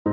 Hi,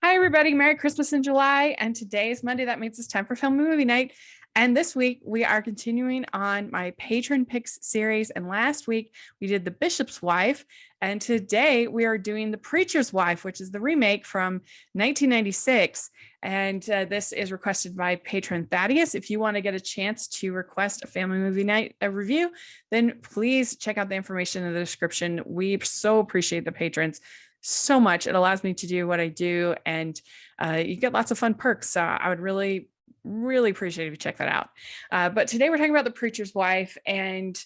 everybody. Merry Christmas in July. And today is Monday. That means it's time for film and movie night. And this week we are continuing on my Patron Picks series. And last week we did The Bishop's Wife. And today we are doing The Preacher's Wife, which is the remake from 1996. And this is requested by patron Thadeaus. If you want to get a chance to request a family movie night review, then please check out the information in the description. We so appreciate the patrons so much. It allows me to do what I do, and you get lots of fun perks. So I would really appreciate if you check that out. But today we're talking about The Preacher's Wife, and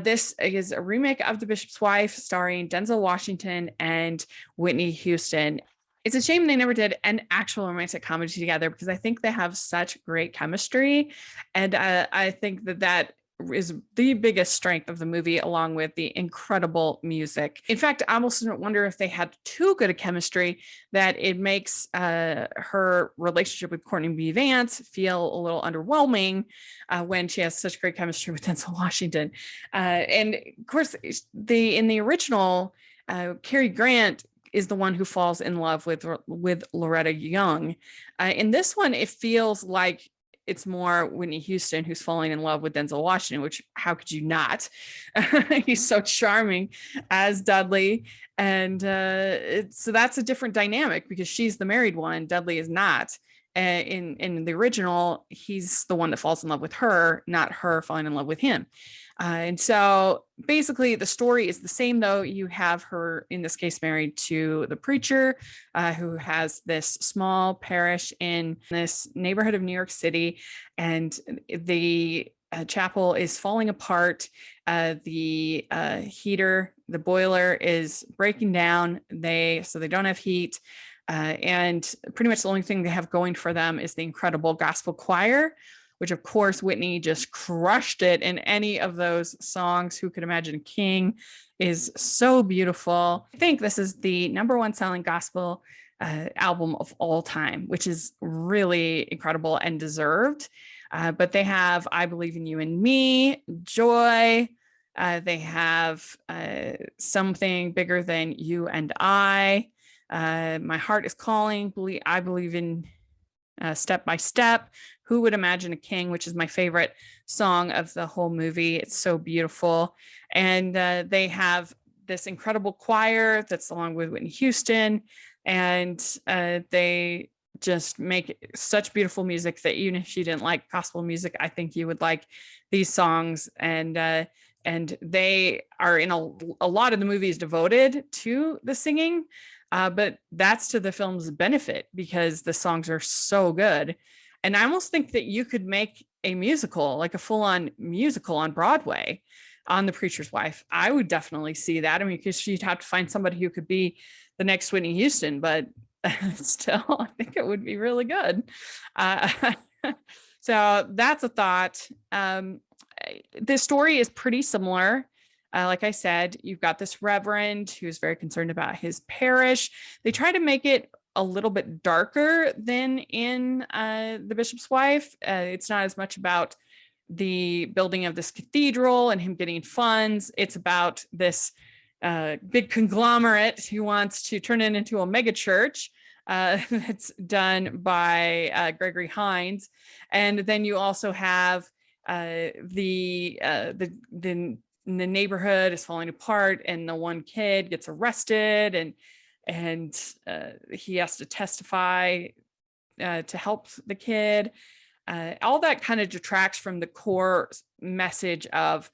this is a remake of The Bishop's Wife starring Denzel Washington and Whitney Houston. It's a shame they never did an actual romantic comedy together because I think they have such great chemistry, and I think that is the biggest strength of the movie, along with the incredible music. In fact, I almost wonder if they had too good a chemistry that it makes her relationship with Courtney B. Vance feel a little underwhelming when she has such great chemistry with Denzel Washington. And of course, in the original, Cary Grant is the one who falls in love with Loretta Young. In this one, it feels like it's more Whitney Houston who's falling in love with Denzel Washington, which how could you not? He's so charming as Dudley. And so that's a different dynamic because she's the married one. Dudley is not. In the original, he's the one that falls in love with her, not her falling in love with him. And so basically the story is the same, though. You have her, in this case, married to the preacher who has this small parish in this neighborhood of New York City. And the chapel is falling apart. The heater, the boiler is breaking down. So they don't have heat. And pretty much the only thing they have going for them is the incredible gospel choir, which of course Whitney just crushed it in any of those songs. Who could imagine a king is so beautiful. I think this is the #1 selling gospel album of all time, which is really incredible and deserved. But they have I Believe in You and Me, Joy. They have Something Bigger Than You and I. My Heart is Calling. I Believe in Step by Step. Who Would Imagine a King, which is my favorite song of the whole movie. It's so beautiful. And they have this incredible choir that's along with Whitney Houston. And they just make such beautiful music that even if you didn't like gospel music, I think you would like these songs. And they are in a lot of the movies devoted to the singing. But that's to the film's benefit because the songs are so good. And I almost think that you could make a musical, like a full-on musical on Broadway on The Preacher's Wife. I would definitely see that. I mean, because you'd have to find somebody who could be the next Whitney Houston, but still, I think it would be really good. So that's a thought. The story is pretty similar. Like I said, you've got this reverend who's very concerned about his parish. They try to make it a little bit darker than in The Bishop's Wife. It's not as much about the building of this cathedral and him getting funds. It's about this big conglomerate who wants to turn it into a mega church. That's done by Gregory Hines. And then you also have the neighborhood is falling apart, and the one kid gets arrested, and he has to testify to help the kid. All that kind of detracts from the core message of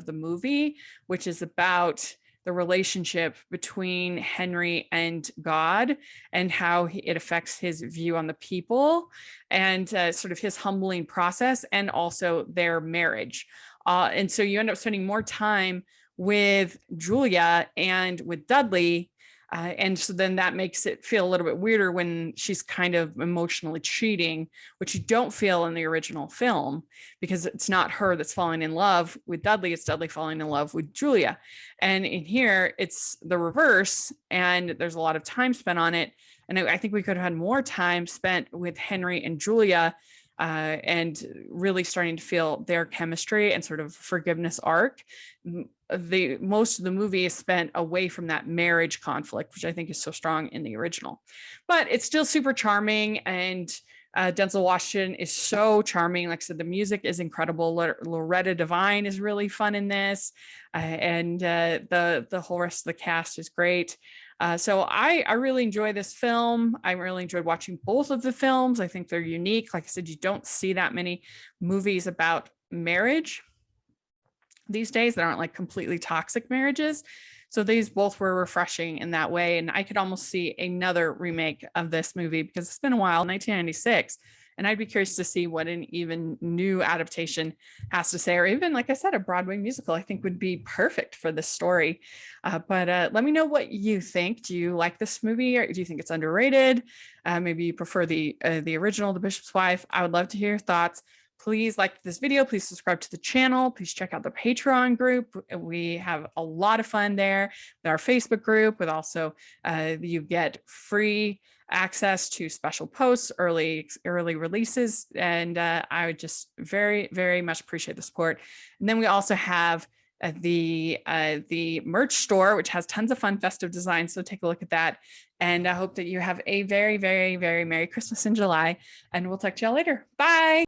the movie, which is about the relationship between Henry and God and how it affects his view on the people and sort of his humbling process and also their marriage. And so you end up spending more time with Julia and with Dudley. And so then that makes it feel a little bit weirder when she's kind of emotionally cheating, which you don't feel in the original film because it's not her that's falling in love with Dudley, it's Dudley falling in love with Julia. And in here, it's the reverse, and there's a lot of time spent on it. And I think we could have had more time spent with Henry and Julia, and really starting to feel their chemistry and sort of forgiveness arc. Most of the movie is spent away from that marriage conflict, which I think is so strong in the original. But it's still super charming, and Denzel Washington is so charming. Like I said, the music is incredible. Loretta Devine is really fun in this, and the whole rest of the cast is great. So I really enjoy this film. I really enjoyed watching both of the films. I think they're unique. Like I said, you don't see that many movies about marriage these days that aren't like completely toxic marriages. So these both were refreshing in that way. And I could almost see another remake of this movie because it's been a while, 1996. And I'd be curious to see what an even new adaptation has to say, or even, like I said, a Broadway musical, I think would be perfect for this story. But let me know what you think. Do you like this movie, or do you think it's underrated? Maybe you prefer the original, The Bishop's Wife. I would love to hear your thoughts. Please like this video. Please subscribe to the channel. Please check out the Patreon group. We have a lot of fun there with our Facebook group, with also you get free access to special posts, early releases, and I would just very, very much appreciate the support. And then we also have the merch store, which has tons of fun festive designs. So take a look at that. And I hope that you have a very, very, very Merry Christmas in July, and we'll talk to y'all later. Bye.